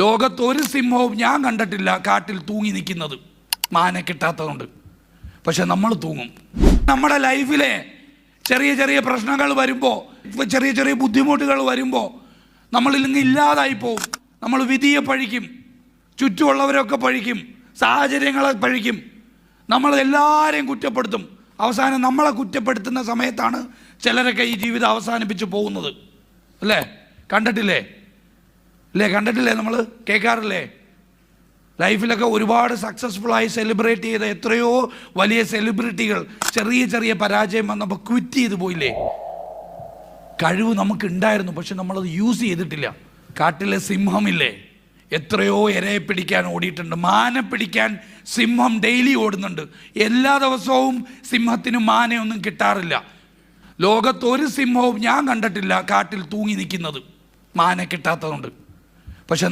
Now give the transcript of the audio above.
ലോകത്തൊരു സിംഹവും ഞാൻ കണ്ടിട്ടില്ല കാട്ടിൽ തൂങ്ങി നിൽക്കുന്നത്, മാനെ കിട്ടാത്തതുകൊണ്ട്. പക്ഷെ നമ്മൾ തൂങ്ങും. നമ്മുടെ ലൈഫിലെ ചെറിയ ചെറിയ പ്രശ്നങ്ങൾ വരുമ്പോൾ, ചെറിയ ചെറിയ ബുദ്ധിമുട്ടുകൾ വരുമ്പോൾ നമ്മളിൽ നിന്ന് ഇല്ലാതായി പോവും. നമ്മൾ വിധിയെ പഴിക്കും, ചുറ്റുമുള്ളവരൊക്കെ പഴിക്കും, സാഹചര്യങ്ങളെ പഴിക്കും, നമ്മൾ എല്ലാവരെയും കുറ്റപ്പെടുത്തും. അവസാനം നമ്മളെ കുറ്റപ്പെടുത്തുന്ന സമയത്താണ് ചിലരൊക്കെ ഈ ജീവിതം അവസാനിപ്പിച്ച് പോകുന്നത്. അല്ലേ? കണ്ടിട്ടില്ലേ? നമ്മൾ കേൾക്കാറില്ലേ? ലൈഫിലൊക്കെ ഒരുപാട് സക്സസ്ഫുള്ളായി സെലിബ്രേറ്റ് ചെയ്ത എത്രയോ വലിയ സെലിബ്രിറ്റികൾ ചെറിയ ചെറിയ പരാജയം വന്നപ്പോൾ ക്വിറ്റ് ചെയ്ത് പോയില്ലേ? കഴിവ് നമുക്കുണ്ടായിരുന്നു, പക്ഷെ നമ്മളത് യൂസ് ചെയ്തിട്ടില്ല. കാട്ടിലെ സിംഹമില്ലേ, എത്രയോ ഇരയെ പിടിക്കാൻ ഓടിയിട്ടുണ്ട്. മാനെ പിടിക്കാൻ സിംഹം ഡെയിലി ഓടുന്നുണ്ട്. എല്ലാ ദിവസവും സിംഹത്തിന് മാനയൊന്നും കിട്ടാറില്ല. ലോകത്തൊരു സിംഹവും ഞാൻ കണ്ടിട്ടില്ല കാട്ടിൽ തൂങ്ങി നിൽക്കുന്നത്, മാനെ കിട്ടാത്തതുകൊണ്ട്. പക്ഷെ